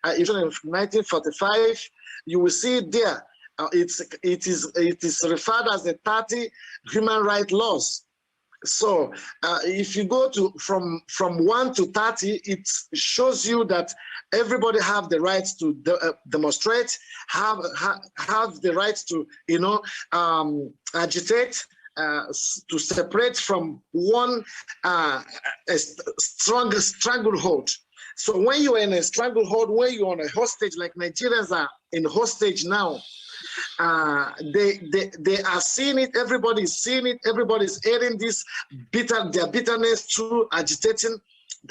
in 1945, you will see it there. It is referred as the 30 human rights laws. So if you go to from 1 to 30, it shows you that everybody have the right to demonstrate, have the right to agitate, to separate from one stranglehold. So when you are in a stranglehold, when you're on a hostage, like Nigerians are in hostage now, they are seeing it. Everybody is seeing it. Everybody is hearing this their bitterness through agitating,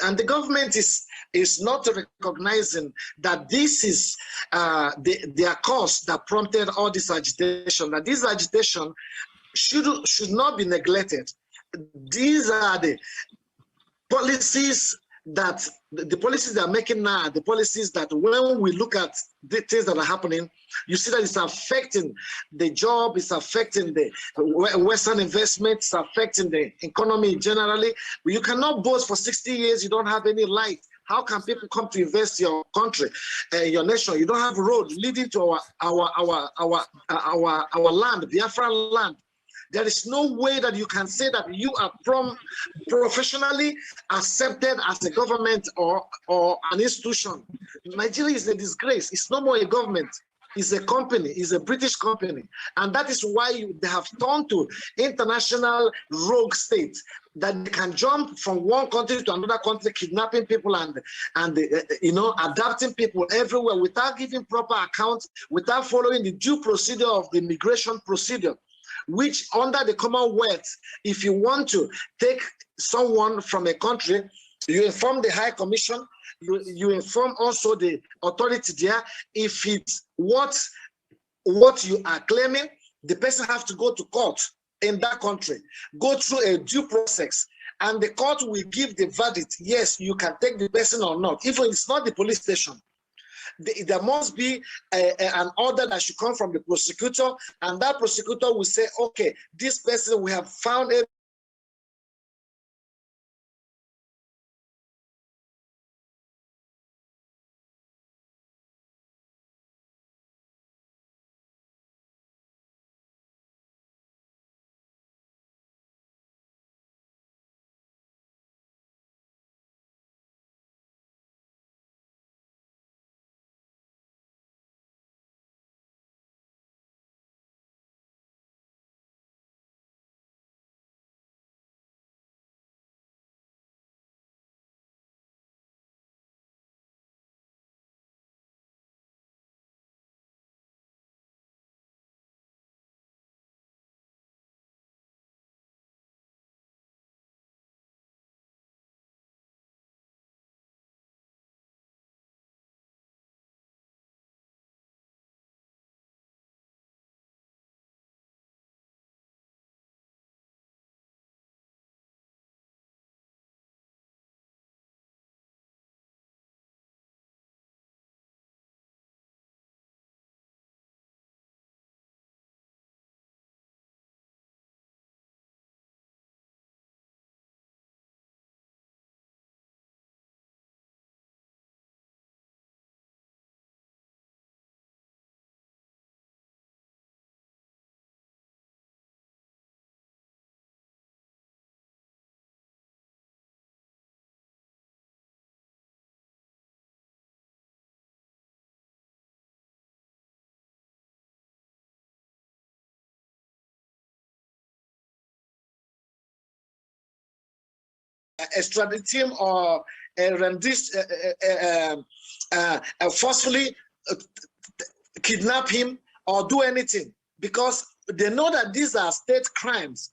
and the government is not recognizing that this is their cause that prompted all this agitation. That this agitation should not be neglected. These are the policies that the policies they are making now, the policies that when we look at the things that are happening, you see that it's affecting the job, it's affecting the Western investment, it's affecting the economy generally. You cannot boast for 60 years you don't have any light. How can people come to invest in your country, your nation? You don't have a road leading to our land, Biafran land. There is no way that you can say that you are professionally accepted as a government or an institution. Nigeria is a disgrace. It's no more a government. It's a company. It's a British company. And that is why they have turned to international rogue states that they can jump from one country to another country, kidnapping people and adapting people everywhere without giving proper account, without following the due procedure of the immigration procedure. Which under the Commonwealth, if you want to take someone from a country, you inform the High Commission, you inform also the authority there. If it's what you are claiming, the person has to go to court in that country, go through a due process, and the court will give the verdict, yes, you can take the person or not, even if it's not the police station. There must be an order that should come from the prosecutor, and that prosecutor will say, okay, this person, we have found it. Extradite him or forcefully kidnap him or do anything, because they know that these are state crimes.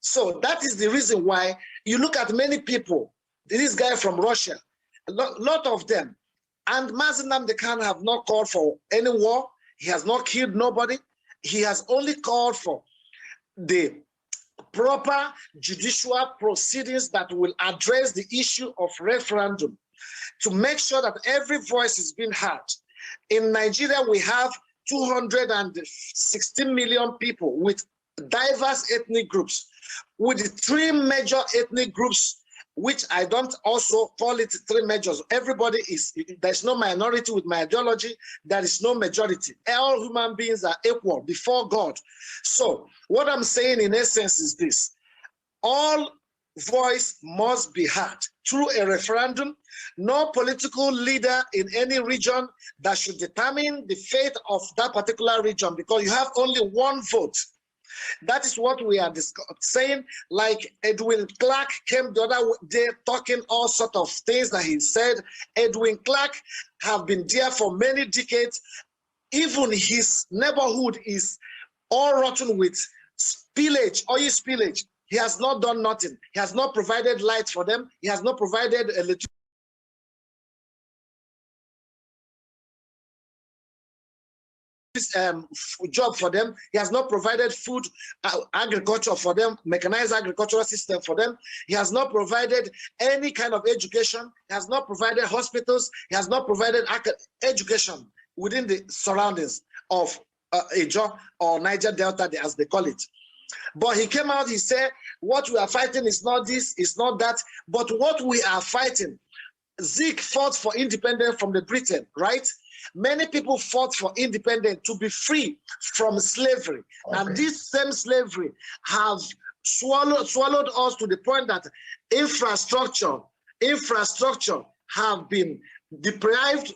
So that is the reason why you look at many people, this guy from Russia, a lot of them, and Nnamdi Kanu have not called for any war. He has not killed nobody. He has only called for the proper judicial proceedings that will address the issue of referendum, to make sure that every voice is being heard. In Nigeria, we have 216 million people with diverse ethnic groups, with the three major ethnic groups which I don't also call it three majors. Everybody is, there's no minority with my ideology, there is no majority. All human beings are equal before God. So what I'm saying in essence is this: all voice must be heard through a referendum. No political leader in any region that should determine the fate of that particular region, because you have only one vote. That is what we are saying. Like Edwin Clark came the other day talking all sorts of things that he said. Edwin Clark have been there for many decades. Even his neighborhood is all rotten with spillage, oil spillage. He has not done nothing. He has not provided light for them. He has not provided electricity. Job for them. He has not provided food, agriculture for them, mechanized agricultural system for them. He has not provided any kind of education. He has not provided hospitals. He has not provided education within the surroundings of Ejo or Niger Delta, as they call it. But he came out, he said, what we are fighting is not this, it's not that, but what we are fighting. Zeke fought for independence from the Britain, right? Many people fought for independence to be free from slavery. Okay. And this same slavery have swallowed us to the point that infrastructure have been deprived,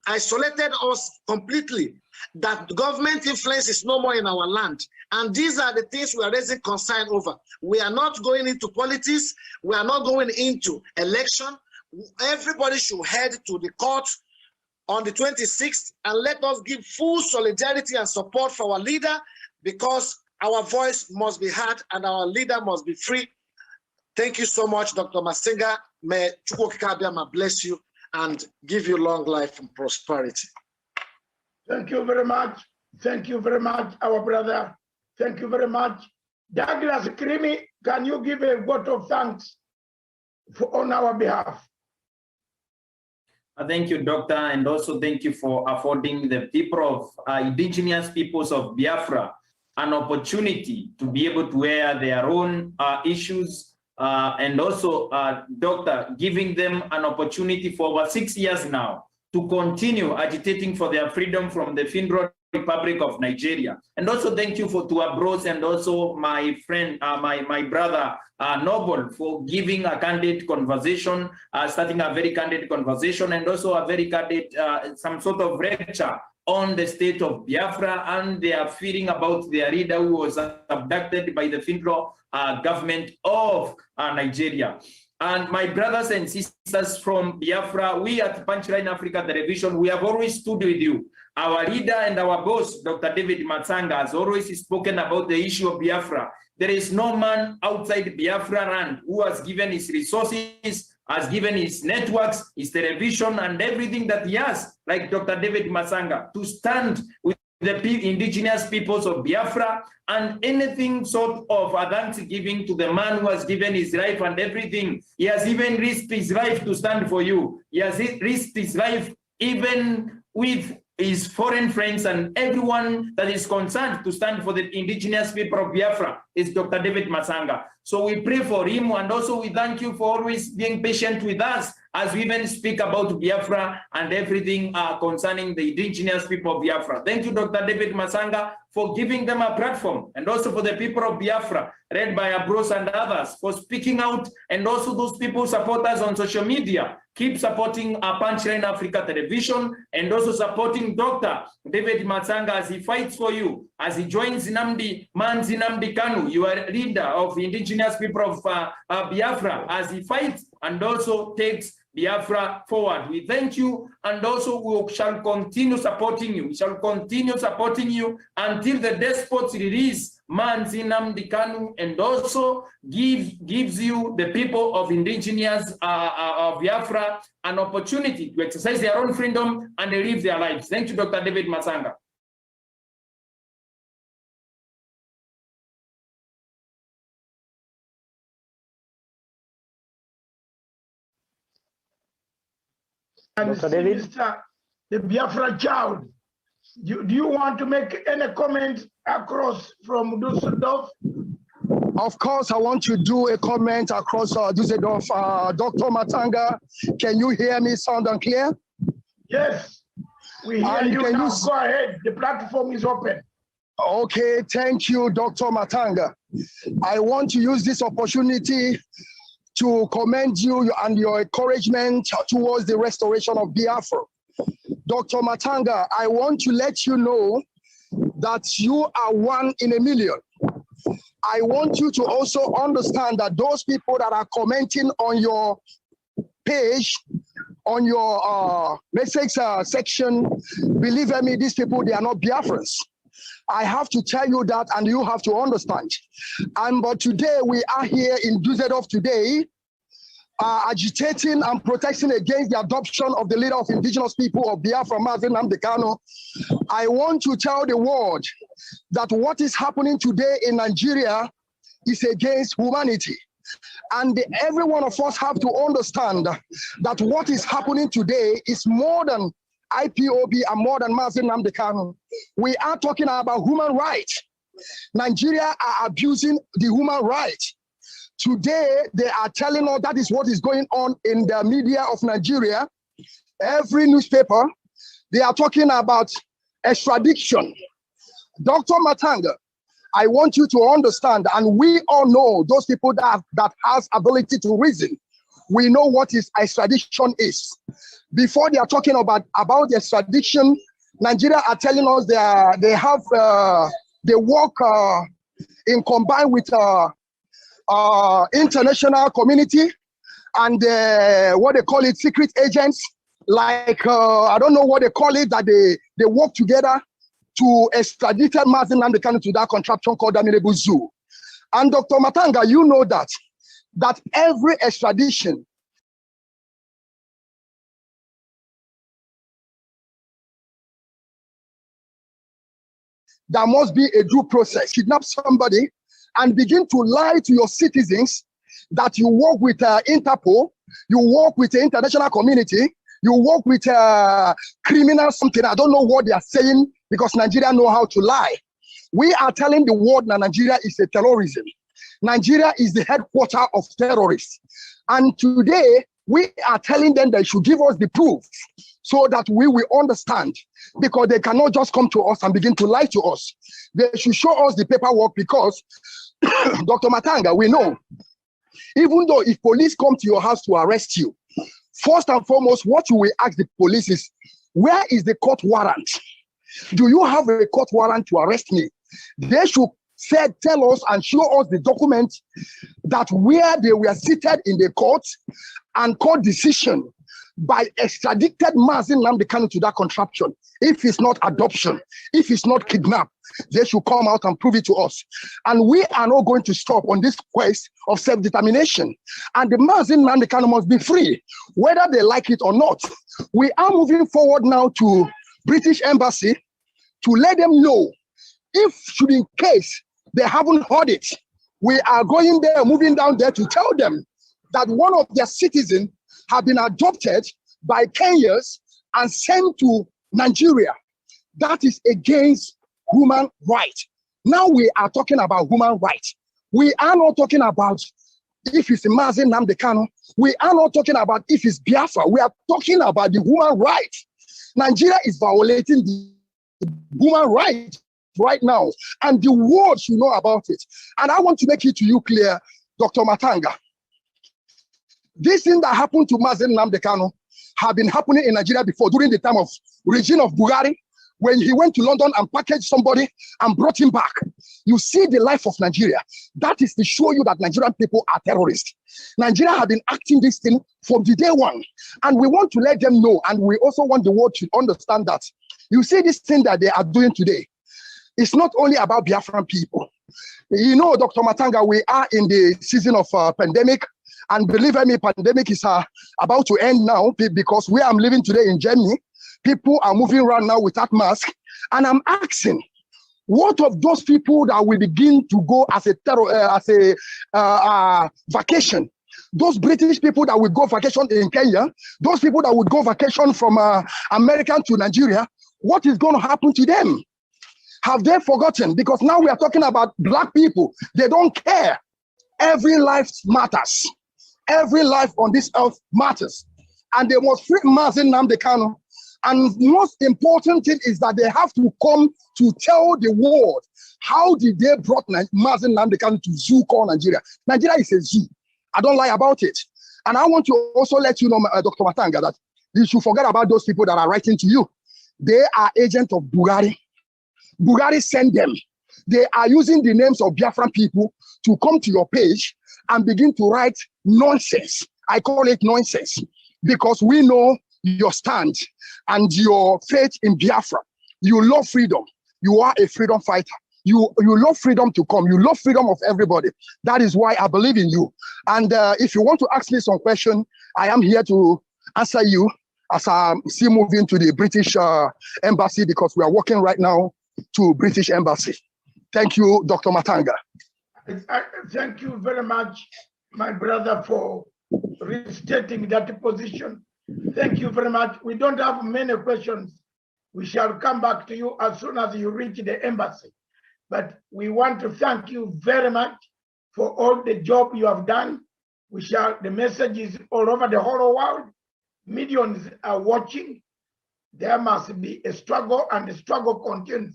isolated us completely, that government influence is no more in our land. And these are the things we are raising concern over. We are not going into politics. We are not going into election. Everybody should head to the court on the 26th and let us give full solidarity and support for our leader, because our voice must be heard and our leader must be free. Thank you so much, Dr. Masinga. May Chukwukika bless you and give you long life and prosperity. Thank you very much. Thank you very much, our brother. Thank you very much. Douglas Krimi, can you give a vote of thanks on our behalf? Thank you, Doctor, and also thank you for affording the people of indigenous peoples of Biafra an opportunity to be able to air their own issues, and also, Doctor, giving them an opportunity for over 6 years now to continue agitating for their freedom from the Federal Republic of Nigeria. And also thank you to our bros and also my friend, my brother, Noble, for giving a candid conversation, starting a very candid conversation, and also a very candid, some sort of lecture on the state of Biafra and their feeling about their leader who was abducted by the federal government of Nigeria. And my brothers and sisters from Biafra, we at Punchline Africa Television, we have always stood with you. Our leader and our boss, Dr. David Matsanga, has always spoken about the issue of Biafra. There is no man outside Biafra land who has given his resources, has given his networks, his television, and everything that he has, like Dr. David Matsanga, to stand with the indigenous peoples of Biafra, and anything sort of a thanksgiving to the man who has given his life and everything. He has even risked his life to stand for you. He has risked his life even with his foreign friends and everyone that is concerned to stand for the indigenous people of Biafra is Dr. David Matsanga. So we pray for him, and also we thank you for always being patient with us as we even speak about Biafra and everything concerning the indigenous people of Biafra. Thank you, Dr. David Matsanga, for giving them a platform, and also for the people of Biafra, led by Abros and others, for speaking out, and also those people support us on social media. Keep supporting our Punchline Africa Television, and also supporting Dr. David Matsanga as he fights for you, as he joins Nnamdi Kanu, you are leader of indigenous people of Biafra, as he fights and also takes Biafra forward. We thank you, and also we shall continue supporting you. We shall continue supporting you until the despots release Nnamdi Kanu, and also gives you, the people of indigenous of Biafra, an opportunity to exercise their own freedom and live their lives. Thank you, Dr. David Matsanga. Dr. David? The Biafra child, do you want to make any comment across from Dusseldorf? Of course, I want to do a comment across Dusseldorf. Dr. Matanga, can you hear me sound and clear? Yes, we hear you now. Go ahead. The platform is open. Okay, thank you, Dr. Matanga. I want to use this opportunity to commend you and your encouragement towards the restoration of Biafra. Dr. Matanga, I want to let you know that you are one in a million. I want you to also understand that those people that are commenting on your page, on your message section, believe me, these people, they are not Biafrans. I have to tell you that, and you have to understand. But today we are here in Dusseldorf today, agitating and protesting against the adoption of the leader of indigenous people of Biafra, Nnamdi Kanu. I want to tell the world that what is happening today in Nigeria is against humanity. And every one of us have to understand that what is happening today is more than IPOB and more than Nnamdi Kanu. We are talking about human rights. Nigeria are abusing the human rights. Today, they are telling us that is what is going on in the media of Nigeria. Every newspaper, they are talking about extradition. Dr. Matanga, I want you to understand, and we all know those people that has ability to reason. We know what is extradition is. Before they are talking about the extradition, Nigeria are telling us they work in combined with international community and what they call it, secret agents, like I don't know what they call it, that they work together to extradite Nnamdi Kanu to that contraption called Amilebu Zoo. And Dr. Matanga, you know that every extradition there must be a due process. Kidnap somebody and begin to lie to your citizens that you work with Interpol, you work with the international community, you work with criminals, something. I don't know what they are saying because Nigeria know how to lie. We are telling the world that Nigeria is a terrorism. Nigeria is the headquarters of terrorists. And today, we are telling them they should give us the proof so that we will understand, because they cannot just come to us and begin to lie to us. They should show us the paperwork because, Dr. Matanga, we know, even though if police come to your house to arrest you, first and foremost, what you will ask the police is, where is the court warrant? Do you have a court warrant to arrest me? They should tell us and show us the document that where they were seated in the court and court decision by extradited Nnamdi Kanu to that contraption. If it's not adoption, if it's not kidnap, they should come out and prove it to us. And we are not going to stop on this quest of self-determination. And the Nnamdi Kanu must be free, whether they like it or not. We are moving forward now to British Embassy to let them know, if should in case they haven't heard it, we are going there, moving down there to tell them that one of their citizens have been adopted by Kenyans and sent to Nigeria. That is against human rights. Now we are talking about human rights. We are not talking about if it's Nnamdi Kanu. We are not talking about if it's Biafra. We are talking about the human rights. Nigeria is violating the human rights right now, and the world should know about it. And I want to make it to you clear, Dr. Matanga. This thing that happened to Nnamdi Kanu have been happening in Nigeria before, during the time of regime of Buhari, when he went to London and packaged somebody and brought him back. You see the life of Nigeria. That is to show you that Nigerian people are terrorists. Nigeria have been acting this thing from the day one. And we want to let them know, and we also want the world to understand that. You see this thing that they are doing today. It's not only about Biafran people. You know, Dr. Matanga, we are in the season of pandemic. And believe me, pandemic is about to end now, because where I'm living today in Germany, people are moving around now without mask. And I'm asking, what of those people that will begin to go as a vacation? Those British people that will go vacation in Kenya, those people that would go vacation from America to Nigeria, what is going to happen to them? Have they forgotten? Because now we are talking about black people. They don't care. Every life matters. Every life on this earth matters. And they must free Nnamdi Kanu. And most important thing is that they have to come to tell the world how did they brought Nnamdi Kanu to zoo called Nigeria. Nigeria is a zoo. I don't lie about it. And I want to also let you know, Dr. Matanga, that you should forget about those people that are writing to you. They are agents of Buhari. Buhari sent them. They are using the names of Biafran people to come to your page and begin to write nonsense. I call it nonsense because we know your stand and your faith in Biafra. You love freedom. You are a freedom fighter. You love freedom to come. You love freedom of everybody. That is why I believe in you. And if you want to ask me some question, I am here to answer you as I see moving to the British embassy, because we are working right now to British embassy. Thank you, Dr. Matanga. Thank you very much, my brother, for restating that position. Thank you very much. We don't have many questions. We shall come back to you as soon as you reach the embassy. But we want to thank you very much for all the job you have done. The message is all over the whole world. Millions are watching. There must be a struggle, and the struggle continues.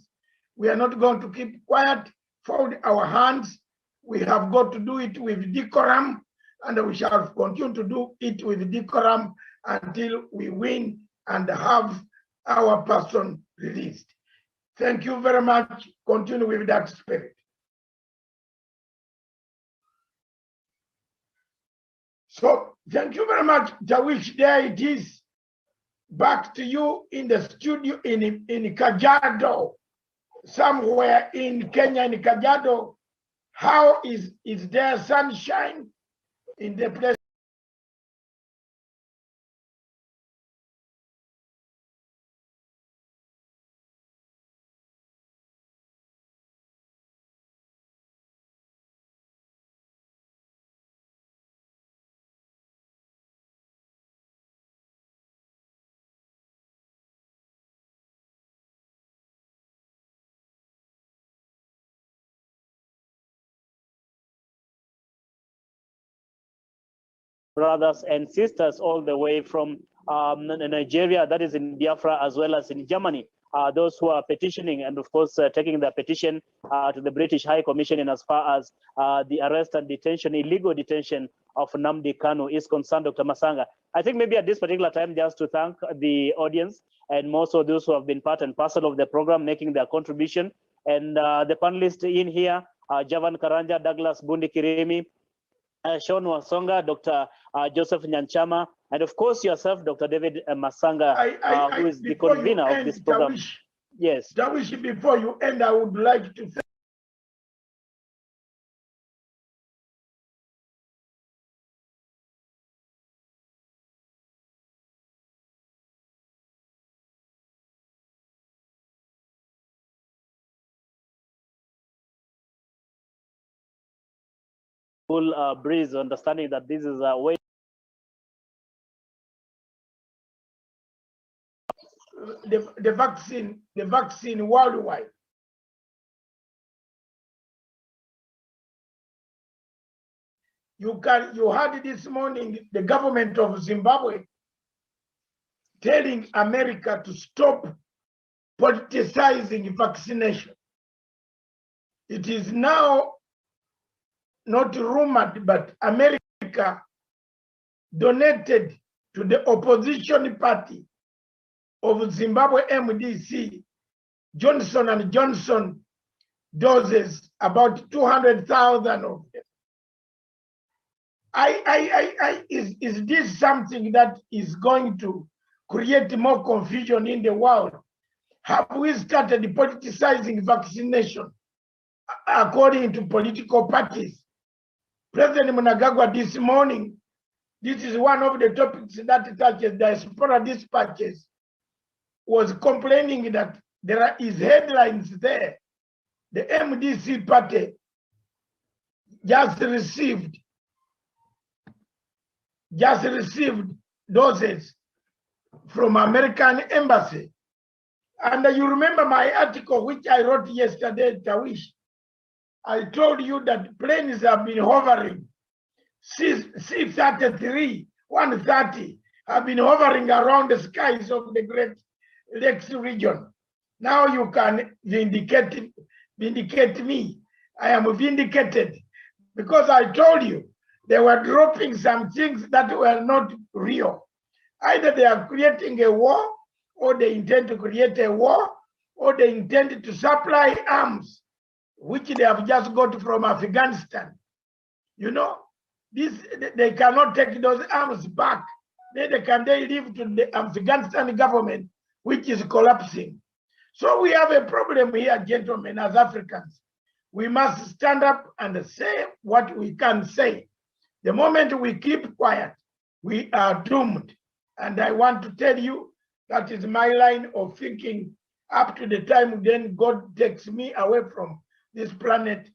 We are not going to keep quiet, fold our hands. We have got to do it with decorum, and we shall continue to do it with decorum until we win and have our person released. Thank you very much. Continue with that spirit. So thank you very much, Tawish. There it is. Back to you in the studio in Kajiado, somewhere in Kenya, in Kajiado. How is there sunshine in the place? Brothers and sisters all the way from Nigeria, that is in Biafra, as well as in Germany. Those who are petitioning and, of course, taking their petition to the British High Commission in as far as the arrest and detention, illegal detention of Nnamdi Kanu is concerned, Dr. Masanga. I think maybe at this particular time, just to thank the audience and most of those who have been part and parcel of the program, making their contribution, and the panelists in here, Javan Karanja, Douglas Bundi Kirimi, Sean Wasonga, Dr. Joseph Nyanchama, and of course yourself, Dr. David Masanga, who is the convener of this program. Yes. Dawish, before you end, I would like to say full breeze, understanding that this is a way. The vaccine worldwide. You heard this morning the government of Zimbabwe telling America to stop politicizing vaccination. It is now not rumored, but America donated to the opposition party of Zimbabwe MDC, Johnson & Johnson doses, about 200,000 of them. Is this something that is going to create more confusion in the world? Have we started politicizing vaccination according to political parties? President Mnangagwa this morning, this is one of the topics that touches diaspora dispatches, was complaining that there is headlines there. The MDC party just received doses from American embassy. And you remember my article, which I wrote yesterday, Tawish, I told you that planes have been hovering. C-33, 130 have been hovering around the skies of the Great Lakes region. Now you can vindicate me. I am vindicated because I told you they were dropping some things that were not real. Either they are creating a war, or they intend to create a war, or they intend to supply arms, which they have just got from Afghanistan. You know, they cannot take those arms back. Neither can they leave to the Afghanistan government, which is collapsing. So we have a problem here, gentlemen, as Africans. We must stand up and say what we can say. The moment we keep quiet, we are doomed. And I want to tell you, that is my line of thinking up to the time then God takes me away from this planet.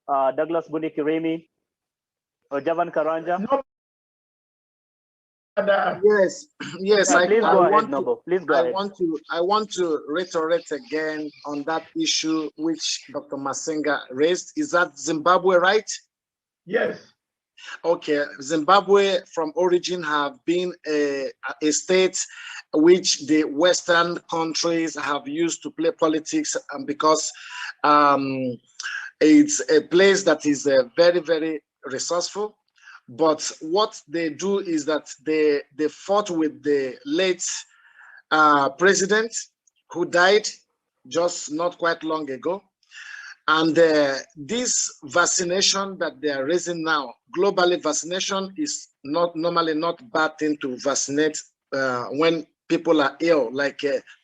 Douglas Bunikirimi, or Javan Karanja. No, Yes, yes. Yeah, please go ahead, Nobo. Please go ahead. I want to reiterate again on that issue which Dr. Masinga raised. Is that Zimbabwe, right? Yes. Okay, Zimbabwe from origin have been a state which the Western countries have used to play politics, because it's a place that is very, very resourceful. But what they do is that they fought with the late president who died just not quite long ago. And this vaccination that they are raising now, globally, vaccination is normally not bad thing to vaccinate when people are ill, like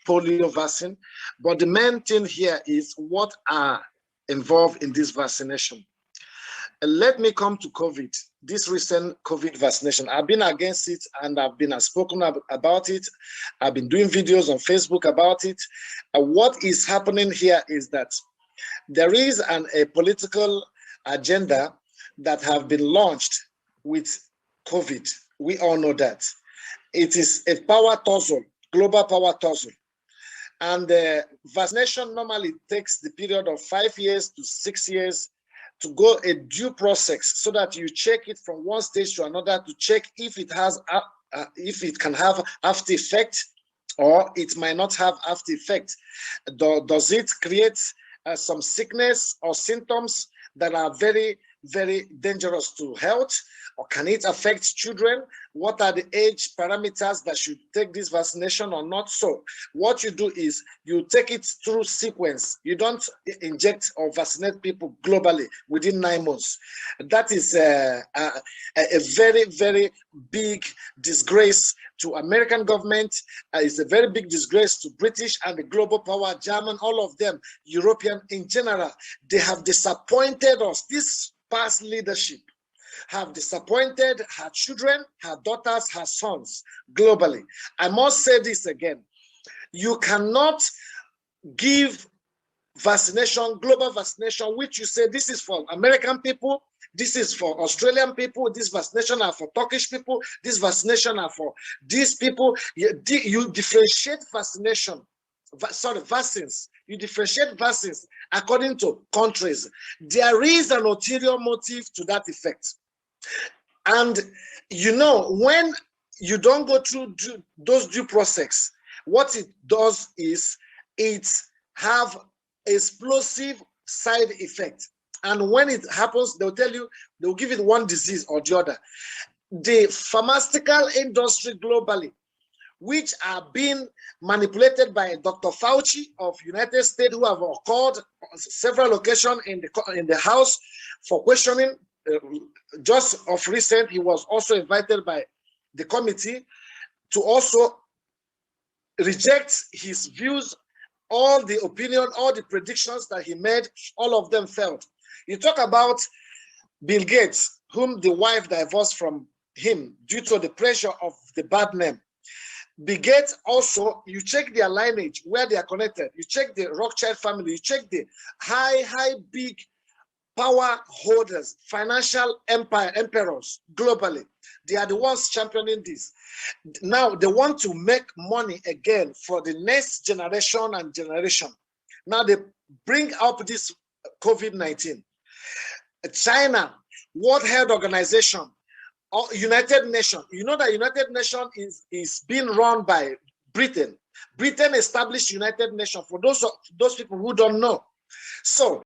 polio vaccine. But the main thing here is what are involved in this vaccination. Let me come to COVID, this recent COVID vaccination. I've been against it and I've been spoken about it. I've been doing videos on Facebook about it. What is happening here is that there is a political agenda that have been launched with COVID. We all know that. It is a power tussle, global power tussle. And vaccination normally takes the period of 5 years to 6 years to go a due process, so that you check it from one stage to another to check if it has, if it can have after effect, or it might not have after effect. Does it create some sickness or symptoms that are very, very dangerous to health? Or can it affect children? What are the age parameters that should take this vaccination or not? So what you do is you take it through sequence. You don't inject or vaccinate people globally within 9 months. That is a very, very big disgrace to American government. It's a very big disgrace to British and the global power, German, all of them, European in general. They have disappointed us. This past leadership have disappointed her children, her daughters, her sons globally. I must say this again. You cannot give vaccination, global vaccination, which you say this is for American people, this is for Australian people, this vaccination are for Turkish people, this vaccination are for these people. You differentiate vaccination, vaccines. You differentiate vaccines according to countries. There is an ulterior motive to that effect. And you know, when you don't go through those due process, what it does is it have explosive side effect. And when it happens, they'll tell you, they'll give it one disease or the other. The pharmaceutical industry globally, which are being manipulated by Dr. Fauci of United States, who have occurred on several occasions in the House for questioning. Just of recent, he was also invited by the committee to also reject his views, all the opinion, all the predictions that he made, all of them failed. You talk about Bill Gates, whom the wife divorced from him due to the pressure of the bad name. Bill Gates also, you check their lineage, where they are connected. You check the Rothschild family, you check the high, big power holders, financial emperors globally. They are the ones championing this. Now they want to make money again for the next generation and generation. Now they bring up this COVID-19. China, World Health Organization, United Nations. You know that United Nations is being run by Britain. Britain established United Nations, for those people who don't know. So